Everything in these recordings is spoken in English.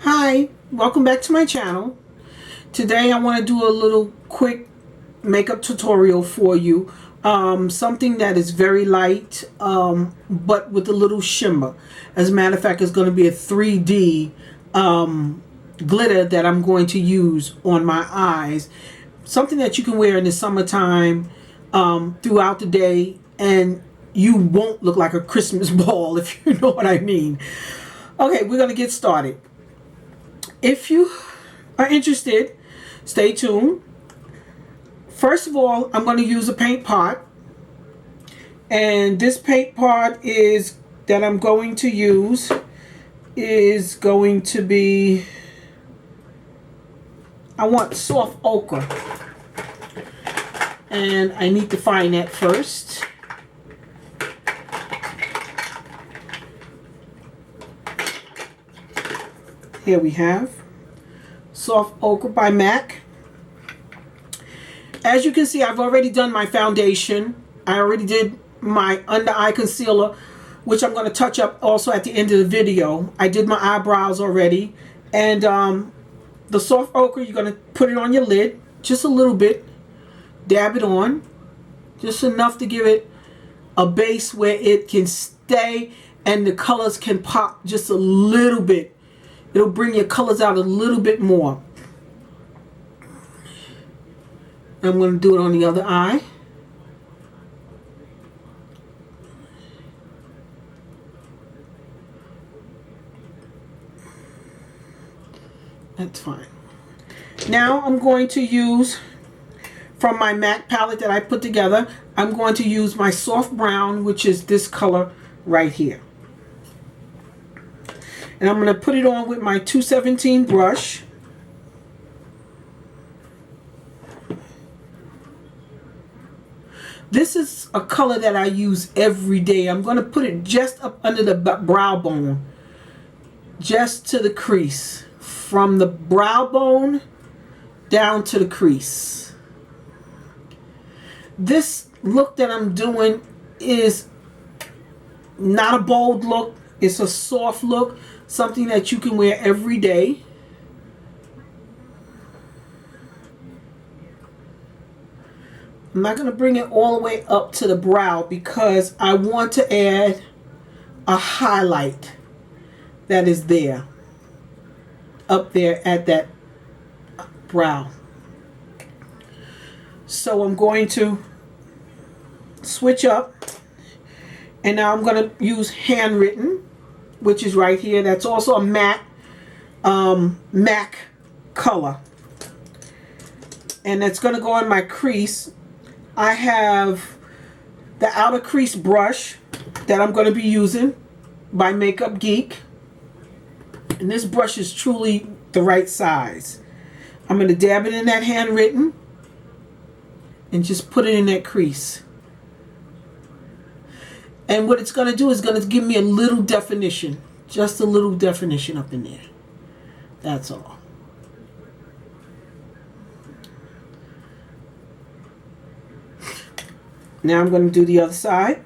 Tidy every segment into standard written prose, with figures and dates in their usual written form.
Hi, welcome back to my channel. Today I want to do a little quick makeup tutorial for you. Something that is very light, but with a little shimmer. As a matter of fact, it's going to be a 3D glitter that I'm going to use on my eyes. Something that you can wear in the summertime, throughout the day, and you won't look like a Christmas ball, if you know what I mean. Okay, we're going to get started. If you are interested, stay tuned. First of all, I'm going to use a paint pot. And this paint pot is that I'm going to use is going to be, I want soft ochre. And I need to find that first. Here we have Soft Ochre by MAC. As you can see, I've already done my foundation. I already did my under eye concealer, which I'm going to touch up also at the end of the video. I did my eyebrows already. And the Soft Ochre, you're going to put it on your lid, just a little bit. Dab it on, just enough to give it a base where it can stay and the colors can pop just a little bit. It'll bring your colors out a little bit more. I'm going to do it on the other eye. That's fine. Now I'm going to use, from my MAC palette that I put together, I'm going to use my soft brown, which is this color right here. And I'm going to put it on with my 217 brush. This is a color that I use every day. I'm going to put it just up under the brow bone, just to the crease. From the brow bone down to the crease. This look that I'm doing is not a bold look. It's a soft look. Something that you can wear every day. I'm not going to bring it all the way up to the brow because I want to add a highlight that is there. Up there at that brow. So I'm going to switch up. And now I'm going to use Handwritten, which is right here. That's also a matte MAC color. And that's going to go on my crease. I have the outer crease brush that I'm going to be using by Makeup Geek. And this brush is truly the right size. I'm going to dab it in that Handwritten and just put it in that crease. And what it's going to do is going to give me a little definition. Just a little definition up in there. That's all. Now I'm going to do the other side.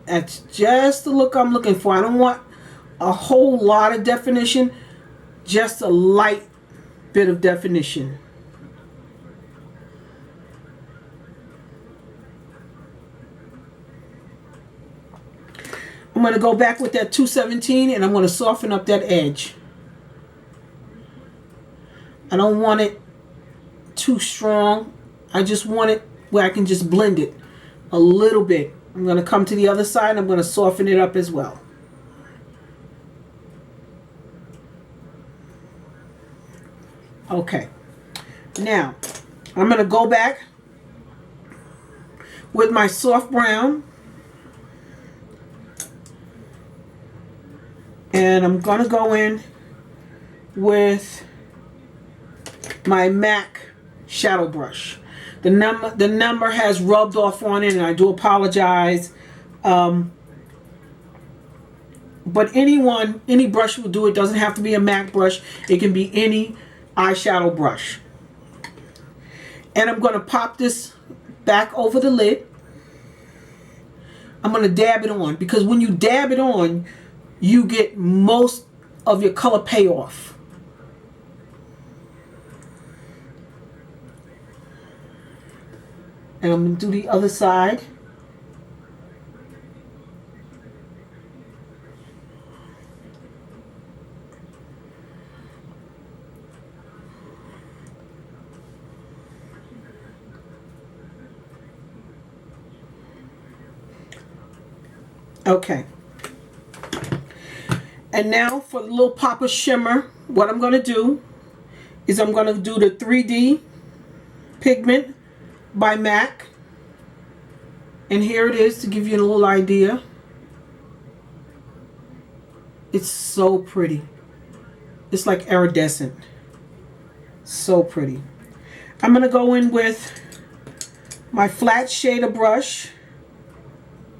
That's just the look I'm looking for. I don't want a whole lot of definition, just a light bit of definition. I'm going to go back with that 217 and I'm going to soften up that edge. I don't want it too strong. I just want it where I can just blend it a little bit. I'm going to come to the other side and I'm going to soften it up as well. Okay. Now, I'm going to go back with my soft brown. And I'm going to go in with my MAC shadow brush. The number has rubbed off on it, and I do apologize. But any brush will do. It doesn't have to be a MAC brush. It can be any eyeshadow brush. And I'm going to pop this back over the lid. I'm going to dab it on, because when you dab it on, you get most of your color payoff. And I'm going to do the other side. Okay. And now for the little pop of shimmer, what I'm going to do is I'm going to do the 3D pigment by MAC. And here it is to give you a little idea. It's so pretty. It's like iridescent. So pretty. I'm going to go in with my flat shader brush,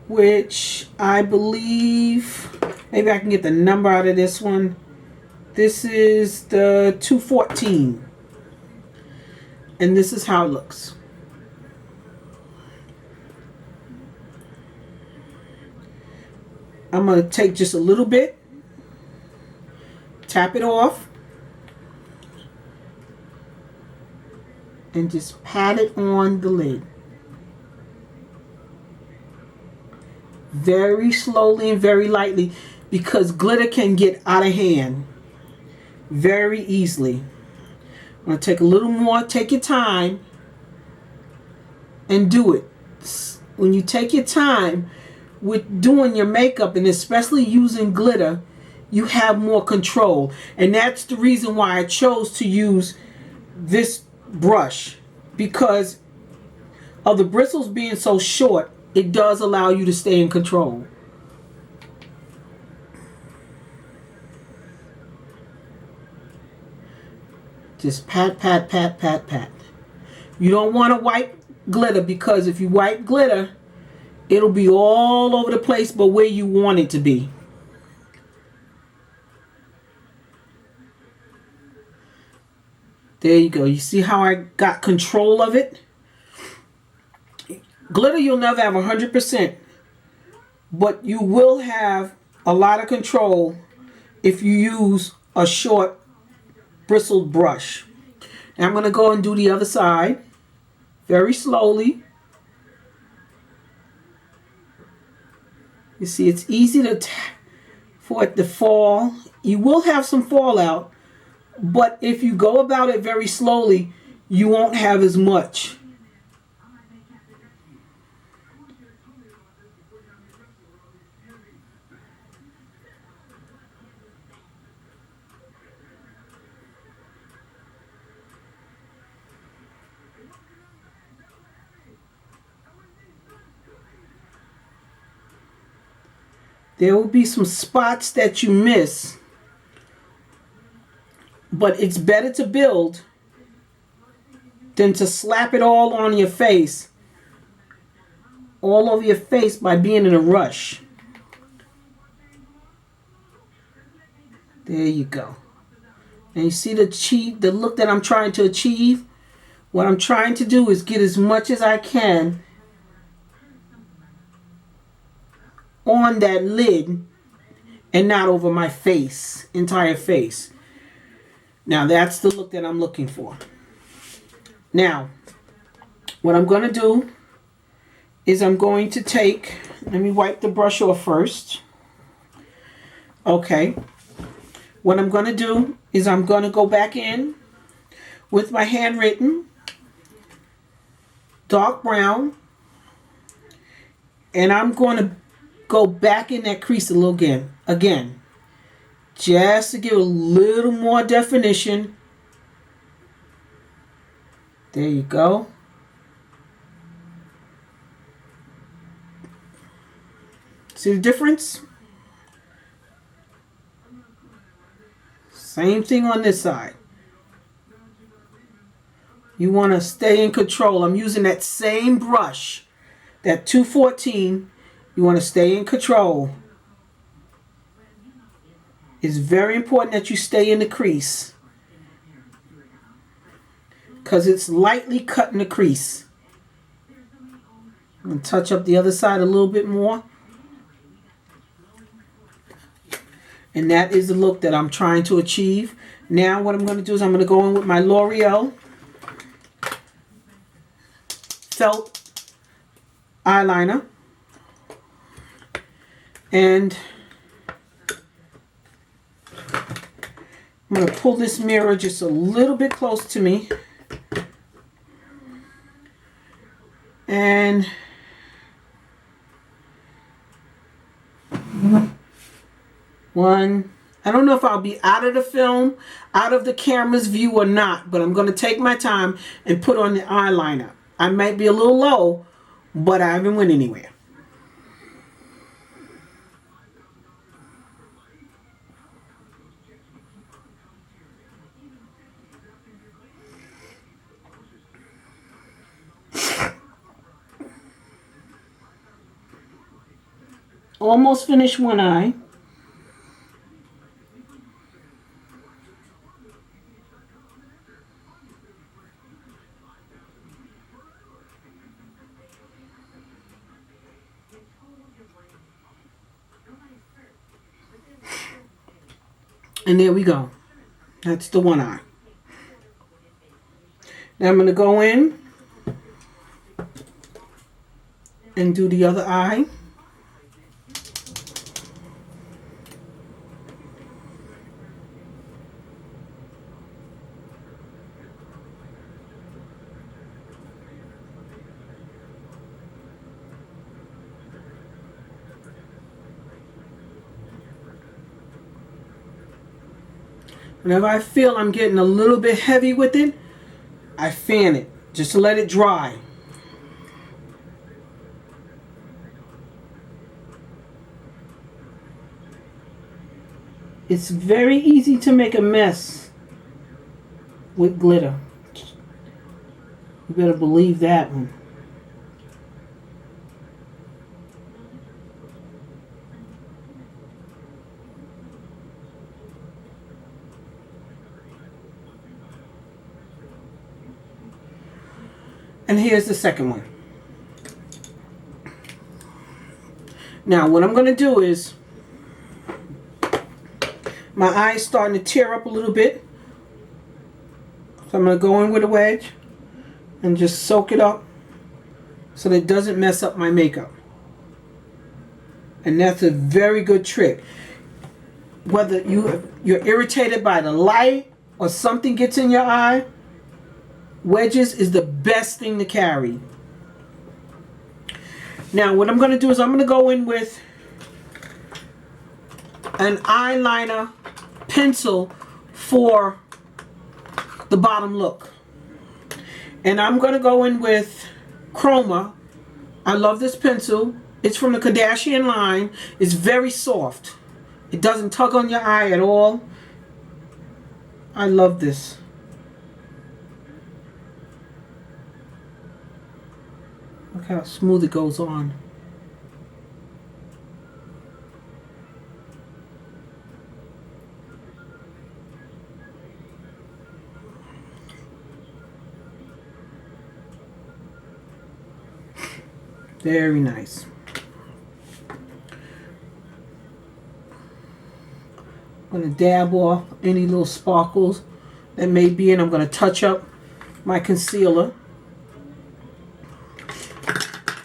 which I believe, maybe I can get the number out of this one. This is the 214. And this is how it looks. I'm going to take just a little bit, tap it off, and just pat it on the lid. Very slowly and very lightly, because glitter can get out of hand very easily. I'm going to take a little more. Take your time and do it. When you take your time with doing your makeup, and especially using glitter, you have more control. And that's the reason why I chose to use this brush, because of the bristles being so short. It does allow you to stay in control. Just pat, pat, pat, pat, pat. You don't want to wipe glitter, because if you wipe glitter, it'll be all over the place but where you want it to be. There you go. You see how I got control of it? Glitter you'll never have 100%, but you will have a lot of control if you use a short bristled brush. Now I'm going to go and do the other side very slowly. You see, it's easy for it to fall. You will have some fallout, but if you go about it very slowly, you won't have as much. There will be some spots that you miss, but it's better to build than to slap it all on your face, all over your face, by being in a rush. There you go. And you see the look that I'm trying to achieve? What I'm trying to do is get as much as I can on that lid and not over my face, entire face. Now that's the look that I'm looking for. Now, what I'm going to do is I'm going to take, let me wipe the brush off first. Okay. What I'm going to do is I'm going to go back in with my handwritten dark brown, and I'm going to go back in that crease a little again, just to give a little more definition. There you go. See the difference? Same thing on this side. You want to stay in control. I'm using that same brush, that 214. You want to stay in control. It's very important that you stay in the crease, because it's lightly cut in the crease. I'm going to touch up the other side a little bit more. And that is the look that I'm trying to achieve. Now what I'm going to do is I'm going to go in with my L'Oreal felt eyeliner. And I'm going to pull this mirror just a little bit close to me. And one, I don't know if I'll be out of the film, out of the camera's view or not, but I'm going to take my time and put on the eyeliner. I might be a little low, but I haven't went anywhere. Almost finished one eye. And there we go. That's the one eye. Now I'm going to go in and do the other eye. Whenever I feel I'm getting a little bit heavy with it, I fan it just to let it dry. It's very easy to make a mess with glitter. You better believe that one. And here's the second one. Now what I'm going to do is, my eye's starting to tear up a little bit. So I'm going to go in with a wedge and just soak it up so that it doesn't mess up my makeup. And that's a very good trick. Whether you're irritated by the light or something gets in your eye, wedges is the best thing to carry. Now what I'm going to do is I'm going to go in with an eyeliner pencil for the bottom look. And I'm going to go in with Chroma. I love this pencil. It's from the Kardashian line. It's very soft. It doesn't tug on your eye at all. I love this. Look how smooth it goes on. Very nice. I'm going to dab off any little sparkles that may be in. I'm going to touch up my concealer.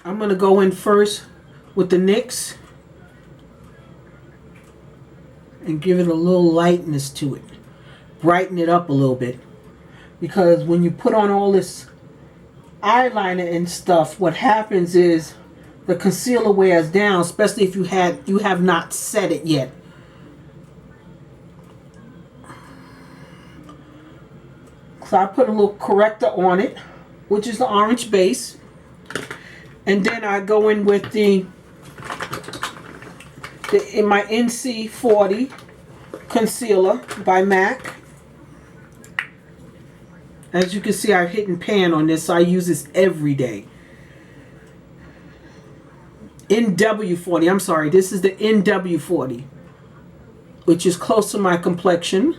I'm going to go in first with the NYX and give it a little lightness to it. Brighten it up a little bit. Because when you put on all this eyeliner and stuff, what happens is the concealer wears down, especially if you have not set it yet. So I put a little corrector on it, which is the orange base. And then I go in with in my NC40 concealer by MAC. As you can see, I've hit and pan on this, so I use this every day. NW40, I'm sorry, this is the NW40. which is close to my complexion.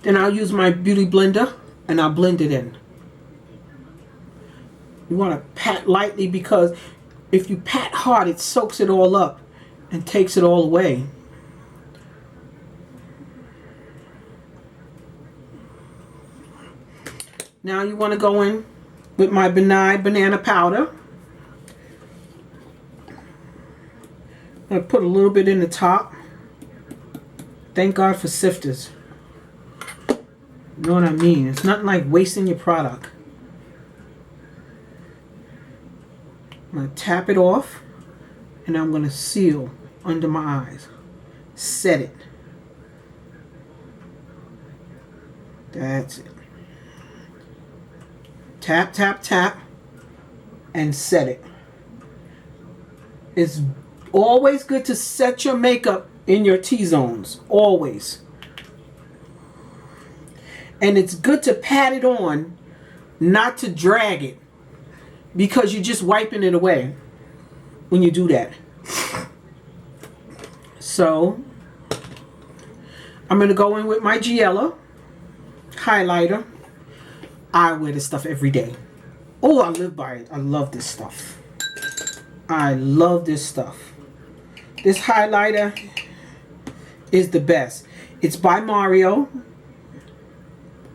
Then I'll use my beauty blender and I'll blend it in. You want to pat lightly because if you pat hard, it soaks it all up and takes it all away. Now you want to go in with my benign banana powder. I'm going to put a little bit in the top. Thank God for sifters. You know what I mean? It's nothing like wasting your product. I'm going to tap it off and I'm going to seal under my eyes. Set it. That's it. Tap, tap, tap, and set it. It's always good to set your makeup in your T-zones. Always. And it's good to pat it on, not to drag it, because you're just wiping it away when you do that. So, I'm going to go in with my Giella highlighter. I wear this stuff every day. Oh, I live by it. I love this stuff. I love this stuff. This highlighter is the best. It's by Mario.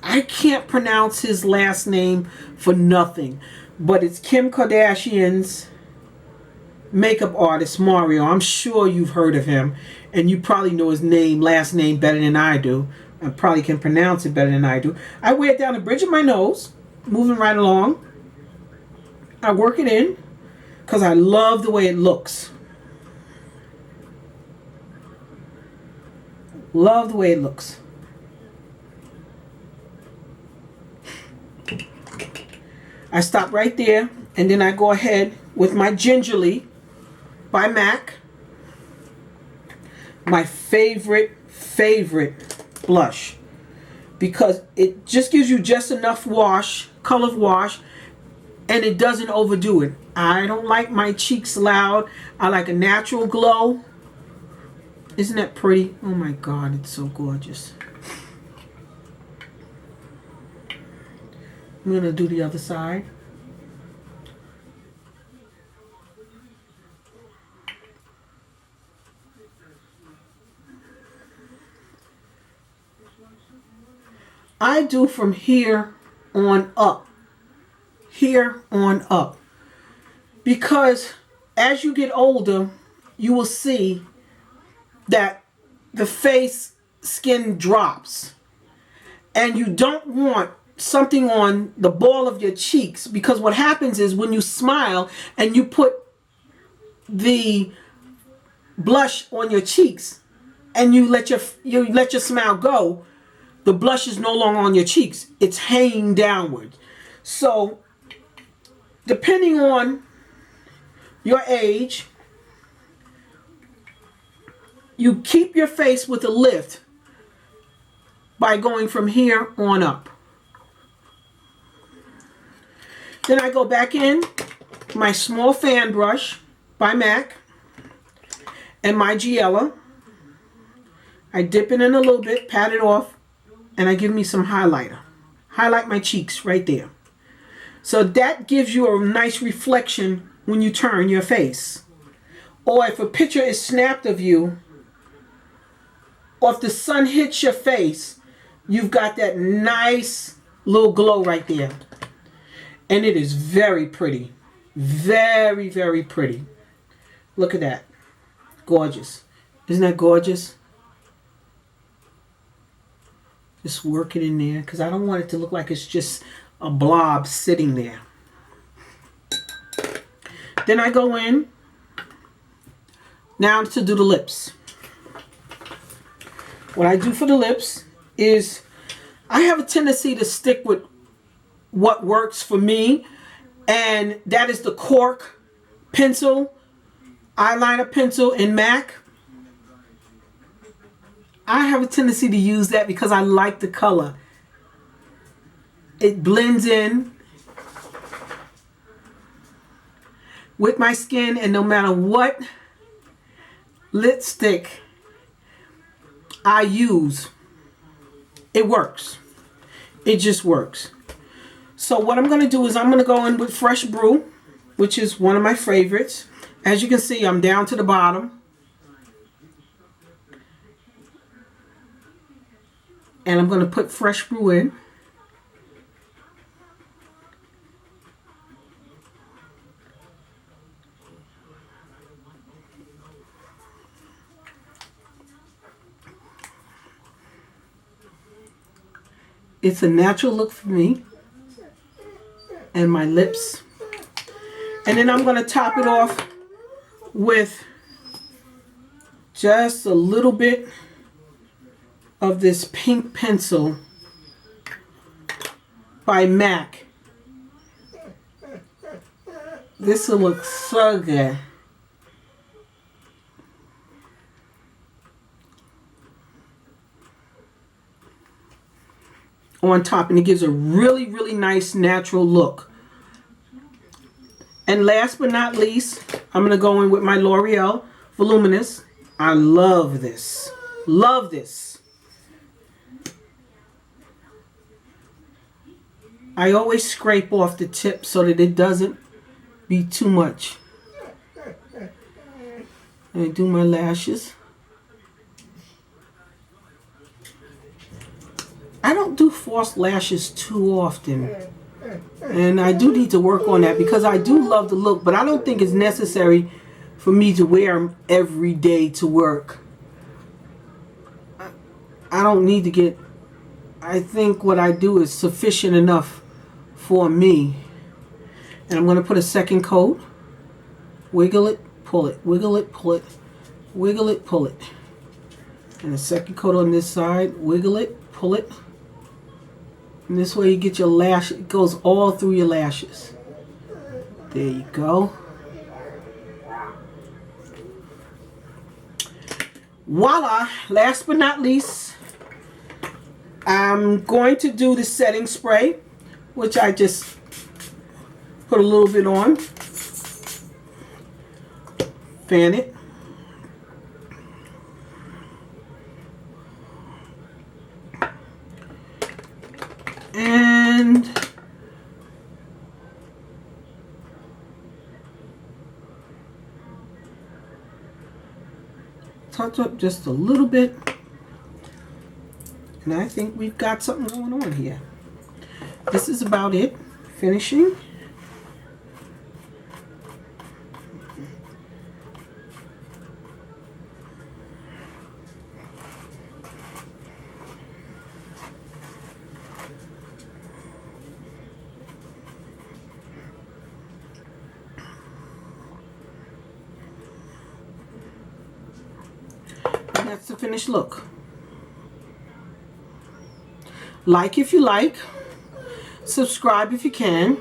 I can't pronounce his last name for nothing, but it's Kim Kardashian's makeup artist, Mario. I'm sure you've heard of him, and you probably know his last name better than I do. I probably can pronounce it better than I do. I wear it down the bridge of my nose, moving right along. I work it in because I love the way it looks. Love the way it looks. I stop right there, and then I go ahead with my Gingerly by MAC. My favorite blush, because it just gives you just enough wash, color wash, and it doesn't overdo it. I don't like my cheeks loud. I like a natural glow. Isn't that pretty? Oh my God, it's so gorgeous. I'm going to do the other side. I do from here on up. Here on up. Because as you get older, you will see that the face skin drops. And you don't want something on the ball of your cheeks, because what happens is when you smile and you put the blush on your cheeks and you let your smile go, the blush is no longer on your cheeks. It's hanging downward. So, depending on your age, you keep your face with a lift by going from here on up. Then I go back in my small fan brush by MAC and my Giella. I dip it in a little bit, pat it off, and I give me some highlighter. Highlight my cheeks right there. So that gives you a nice reflection when you turn your face. Or if a picture is snapped of you, or if the sun hits your face, you've got that nice little glow right there. And it is very pretty. Very, very pretty. Look at that. Gorgeous. Isn't that gorgeous? Just work it in there, because I don't want it to look like it's just a blob sitting there. Then I go in now to do the lips. What I do for the lips is I have a tendency to stick with what works for me, and that is the Cork pencil, eyeliner pencil in MAC. I have a tendency to use that because I like the color. it blends in with my skin, and no matter what lipstick I use, it works. It just works. So what I'm going to do is I'm going to go in with Fresh Brew, which is one of my favorites. As you can see, I'm down to the bottom. And I'm going to put Fresh Brew in. It's a natural look for me and my lips. And then I'm going to top it off with just a little bit of this pink pencil by MAC. This will look so good. On top, and it gives a really, really nice natural look. And last but not least, I'm going to go in with my L'Oreal Voluminous. I love this. Love this. I always scrape off the tip so that it doesn't be too much. And I do my lashes. I don't do false lashes too often. And I do need to work on that because I do love the look, but I don't think it's necessary for me to wear them every day to work. I don't need to get, I think what I do is sufficient enough for me. And I'm going to put a second coat. Wiggle it, pull it, wiggle it, pull it, wiggle it, pull it. And a second coat on this side, wiggle it, pull it. And this way you get your lash, it goes all through your lashes. There you go. Voila! Last but not least, I'm going to do the setting spray, which I just put a little bit on. Fan it. And touch up just a little bit. And I think we've got something going on here. This is about it. Finishing. That's the finished look. Like if you like. Subscribe if you can.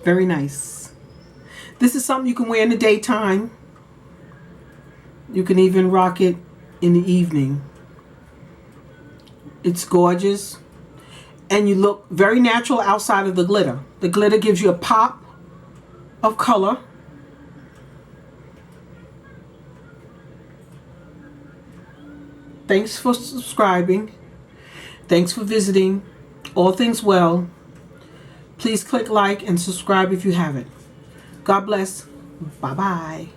Very nice. This is something you can wear in the daytime. You can even rock it in the evening. It's gorgeous. And you look very natural outside of the glitter. The glitter gives you a pop of color. Thanks for subscribing. Thanks for visiting. All things well. Please click like and subscribe if you haven't. God bless. Bye-bye.